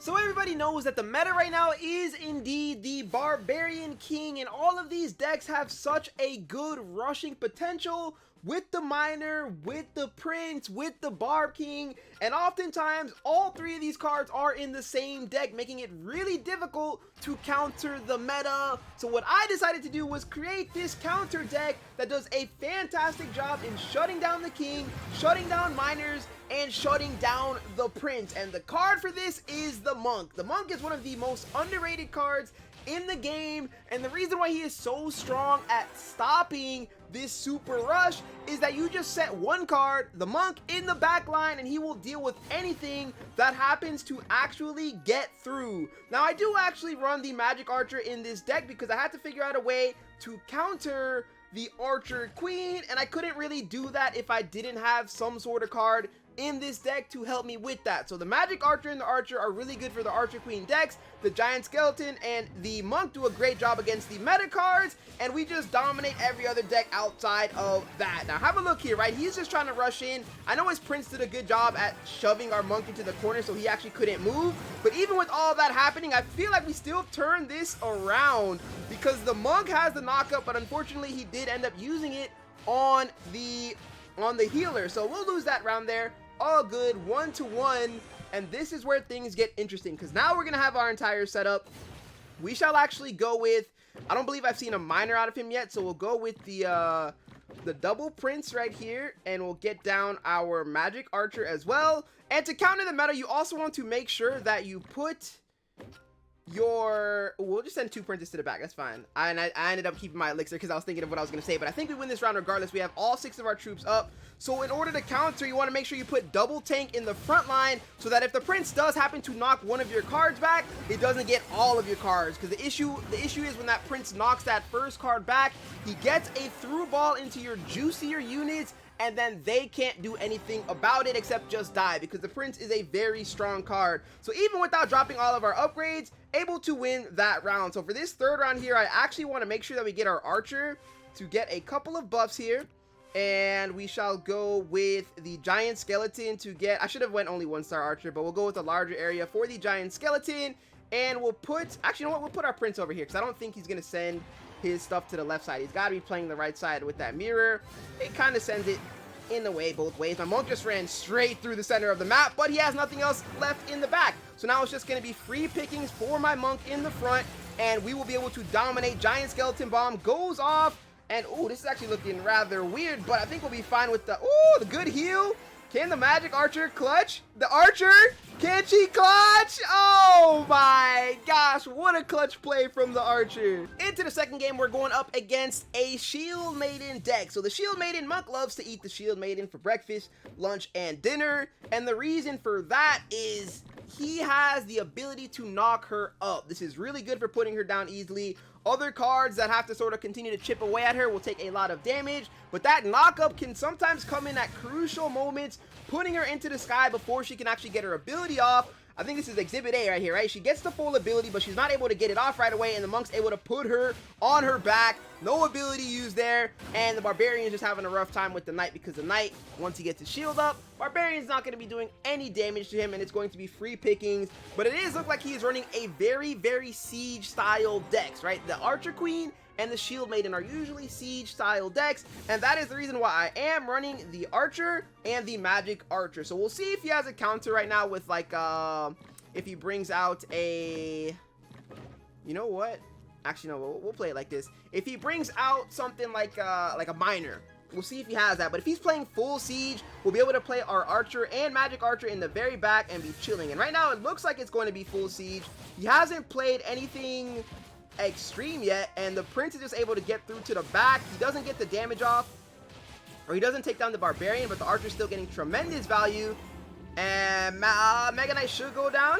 So everybody knows that the meta right now is indeed the Barbarian King, and all of these decks have such a good rushing potential with the Miner, with the Prince, with the Barb King, and oftentimes all three of these cards are in the same deck, making it really difficult to counter the meta. So what I decided to do was create this counter deck that does a fantastic job in shutting down the King, shutting down Miners, and shutting down the Prince. And the card for this is the Monk. The Monk is one of the most underrated cards in the game, and the reason why he is so strong at stopping this super rush is that you just set one card, the Monk, in the back line, and he will deal with anything that happens to actually get through. Now, I do actually run the Magic Archer in this deck because I had to figure out a way to counter the Archer Queen, and I couldn't really do that if I didn't have some sort of card in this deck to help me with that. So the Magic Archer and the Archer are really good for the Archer Queen decks. The Giant Skeleton and the Monk do a great job against the meta cards, and we just dominate every other deck outside of that. Now have a look here, right? He's just trying to rush in. I know his Prince did a good job at shoving our Monk into the corner so he actually couldn't move, but even with all that happening, I feel like we still turn this around because the Monk has the knockup, but unfortunately he did end up using it on the healer, so we'll lose that round there. All good, 1-1, and this is where things get interesting because now we're gonna have our entire setup. We shall actually go with, I don't believe I've seen a Miner out of him yet, so we'll go with the double Prince right here, and we'll get down our Magic Archer as well. And to counter the meta, you also want to make sure that you put we'll just send two Princes to the back, that's fine. I ended up keeping my elixir because I was thinking of what I was going to say, but I think we win this round regardless. We have all 6 of our troops up, so in order to counter, you want to make sure you put double tank in the front line so that if the Prince does happen to knock one of your cards back, it doesn't get all of your cards, because the issue is when that Prince knocks that first card back, he gets a through ball into your juicier units, and then they can't do anything about it except just die, because the Prince is a very strong card. So even without dropping all of our upgrades, able to win that round. So for this third round here, I actually want to make sure that we get our Archer to get a couple of buffs here, and we shall go with the Giant Skeleton to get, I should have went only 1-star Archer, but we'll go with a larger area for the Giant Skeleton, and we'll put, actually, you know what, we'll put our Prince over here because I don't think he's going to send his stuff to the left side. He's got to be playing the right side with that mirror. It kind of sends it in the way both ways. My Monk just ran straight through the center of the map, but he has nothing else left in the back. So now it's just going to be free pickings for my Monk in the front, and we will be able to dominate. Giant Skeleton Bomb goes off, and oh, this is actually looking rather weird, but I think we'll be fine with the, oh, the good heal. Can the Magic Archer clutch? The Archer, can she clutch? Oh my gosh, what a clutch play from the Archer. Into the second game, we're going up against a Shield Maiden deck. So the Shield Maiden, Monk loves to eat the Shield Maiden for breakfast, lunch, and dinner. And the reason for that is he has the ability to knock her up. This is really good for putting her down easily. Other cards that have to sort of continue to chip away at her will take a lot of damage, but that knockup can sometimes come in at crucial moments, putting her into the sky before she can actually get her ability off. I think this is Exhibit A right here, right? She gets the full ability, but she's not able to get it off right away, and the Monk's able to put her on her back. No ability used there, and the Barbarian is just having a rough time with the Knight because the Knight, once he gets his shield up, Barbarian's not going to be doing any damage to him, and it's going to be free pickings. But it is look like he is running a very, very Siege-style decks, right? The Archer Queen and the Shield Maiden are usually Siege-style decks, and that is the reason why I am running the Archer and the Magic Archer. So we'll see if he has a counter right now with, like, if he brings out a, you know what? Actually, no, we'll play it like this. If he brings out something like a Miner, we'll see if he has that. But if he's playing full Siege, we'll be able to play our Archer and Magic Archer in the very back and be chilling. And right now, it looks like it's going to be full Siege. He hasn't played anything extreme yet, and the Prince is just able to get through to the back. He doesn't get the damage off, or he doesn't take down the Barbarian, but the Archer's still getting tremendous value. And Mega Knight should go down.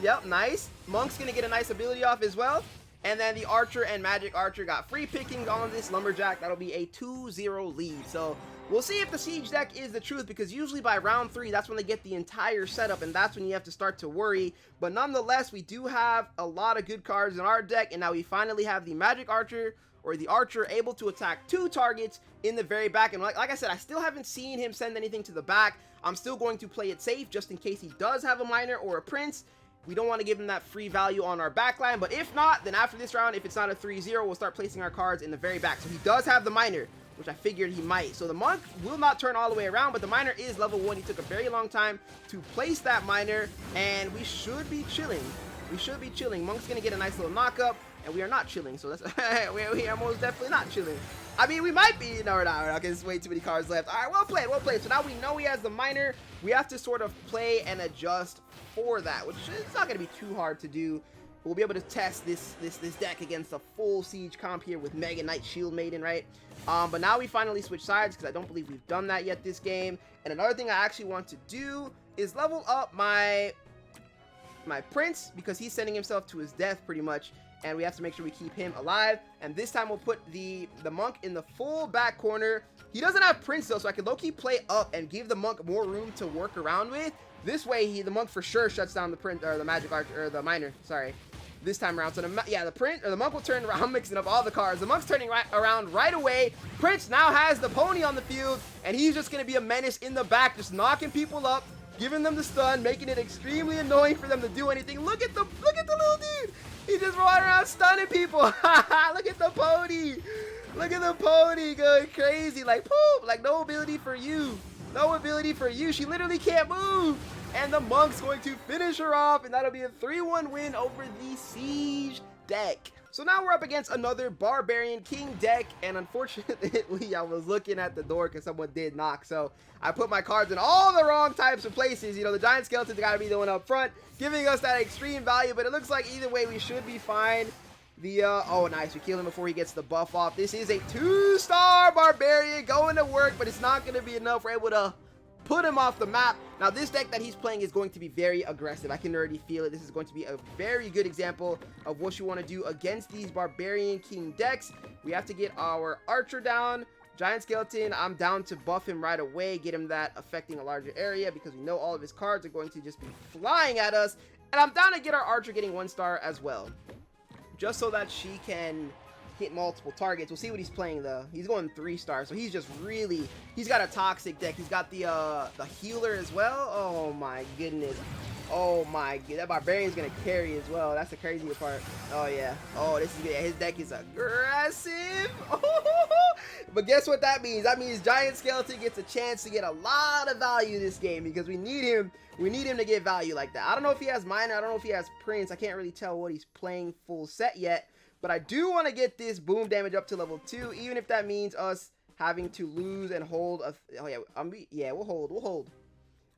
Yep, nice. Monk's gonna get a nice ability off as well. And then the Archer and Magic Archer got free pickings on this Lumberjack. That'll be a 2-0 lead. So we'll see if the Siege deck is the truth, because usually by round 3, that's when they get the entire setup, and that's when you have to start to worry. But nonetheless, we do have a lot of good cards in our deck, and now we finally have the Magic Archer, or the Archer, able to attack 2 targets in the very back. And like I said, I still haven't seen him send anything to the back. I'm still going to play it safe just in case he does have a Miner or a Prince. We don't want to give him that free value on our backline, but if not, then after this round, if it's not a 3-0, we'll start placing our cards in the very back. So he does have the miner, which I figured he might. So the monk will not turn all the way around, but the miner is level 1. He took a very long time to place that miner, and we should be chilling. We should be chilling. Monk's gonna get a nice little knockup, and we are not chilling. So that's we are most definitely not chilling. I mean, we might be. No, we're not. We're not. There's way too many cards left. All right, well played, well played. So now we know he has the miner. We have to sort of play and adjust for that, which is not gonna be too hard to do. We'll be able to test this deck against a full siege comp here with Mega Knight Shield Maiden, right? But now we finally switch sides because I don't believe we've done that yet this game. And another thing I actually want to do is level up my prince, because he's sending himself to his death pretty much, and we have to make sure we keep him alive. And this time we'll put the monk in the full back corner. He doesn't have prince though, so I can low-key play up and give the monk more room to work around with. This way the monk for sure shuts down the prince, or the magic arch, or the miner, sorry, this time around. So the monk will turn around. I'm mixing up all the cards. The monk's turning around right away. Prince now has the pony on the field, and he's just gonna be a menace in the back, just knocking people up, giving them the stun, making it extremely annoying for them to do anything. Look at the little dude. He just running around stunning people. Look at the pony. Look at the pony going crazy. Like, poop. Like, no ability for you. No ability for you. She literally can't move. And the monk's going to finish her off, and that'll be a 3-1 win over the siege deck. So now we're up against another Barbarian King deck, and unfortunately, I was looking at the door because someone did knock, so I put my cards in all the wrong types of places. You know, the Giant Skeleton's got to be the one up front, giving us that extreme value, but it looks like either way we should be fine. Oh, nice. We kill him before he gets the buff off. This is a 2-star Barbarian going to work, but it's not going to be enough. We're able to put him off the map. Now this deck that he's playing is going to be very aggressive. I can already feel it. This is going to be a very good example of what you want to do against these Barbarian King decks. We have to get our archer down. Giant Skeleton, I'm down to buff him right away, get him that affecting a larger area, because we know all of his cards are going to just be flying at us. And I'm down to get our archer getting 1-star as well, just so that she can hit multiple targets. We'll see what he's playing though. He's going 3-star, so he's just really, he's got a toxic deck. He's got the healer as well. Oh my goodness. Oh my god, that Barbarian's gonna carry as well. That's the crazier part. Oh yeah. Oh, this is good. His deck is aggressive. But guess what that means? That means Giant Skeleton gets a chance to get a lot of value this game, because we need him. We need him to get value like that. I don't know if he has miner. I don't know if he has prince. I can't really tell what he's playing full set yet. But I do want to get this boom damage up to level 2, even if that means us having to lose and hold a... Oh, yeah. We'll hold.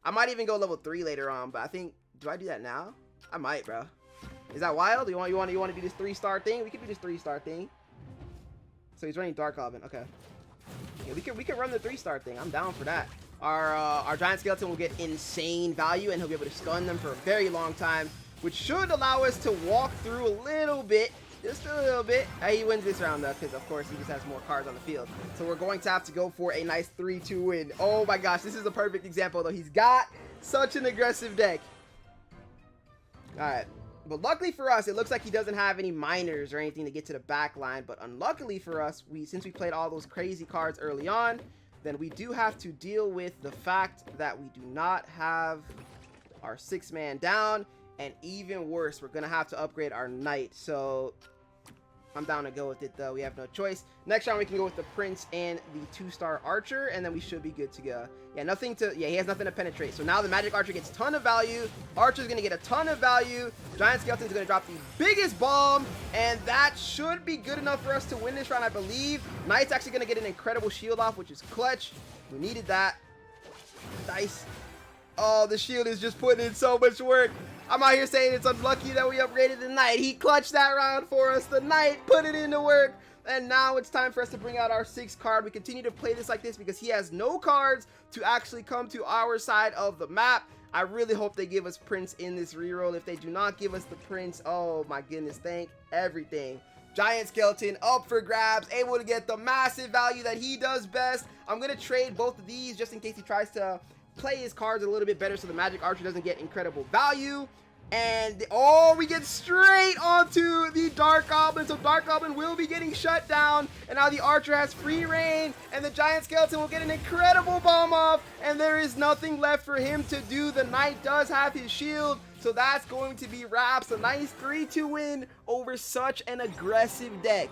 I might even go level 3 later on, but I think... Do I do that now? I might, bro. Is that wild? You want to do this 3-star thing? We can do this 3-star thing. So he's running Dark Goblin. Okay. Yeah, we can run the 3-star thing. I'm down for that. Our Giant Skeleton will get insane value, and he'll be able to stun them for a very long time, which should allow us to walk through a little bit. Just a little bit. He wins this round though, because of course he just has more cards on the field. So we're going to have to go for a nice 3-2 win. Oh my gosh, this is a perfect example though. He's got such an aggressive deck. Alright. But luckily for us, it looks like he doesn't have any miners or anything to get to the back line. But unluckily for us, since we played all those crazy cards early on, then we do have to deal with the fact that we do not have our 6-man down. And even worse, we're going to have to upgrade our knight. So I'm down to go with it, though. We have no choice. Next round, we can go with the prince and the 2-star archer, and then we should be good to go. Yeah, he has nothing to penetrate. So now the magic archer gets a ton of value. Archer's going to get a ton of value. Giant Skeleton's going to drop the biggest bomb, and that should be good enough for us to win this round, I believe. Knight's actually going to get an incredible shield off, which is clutch. We needed that. Dice. Oh, the shield is just putting in so much work. I'm out here saying it's unlucky that we upgraded the knight. He clutched that round for us. The knight put it into work. And now it's time for us to bring out our 6th card. We continue to play this like this because he has no cards to actually come to our side of the map. I really hope they give us Prince in this reroll. If they do not give us the Prince, oh my goodness, thank everything. Giant Skeleton up for grabs, able to get the massive value that he does best. I'm going to trade both of these just in case he tries to play his cards a little bit better so the magic archer doesn't get incredible value. And we get straight onto the Dark Goblin. So Dark Goblin will be getting shut down, and now the archer has free reign, and the Giant Skeleton will get an incredible bomb off, and there is nothing left for him to do. The knight does have his shield, So that's going to be Raps. A nice 3-2 win over such an aggressive deck.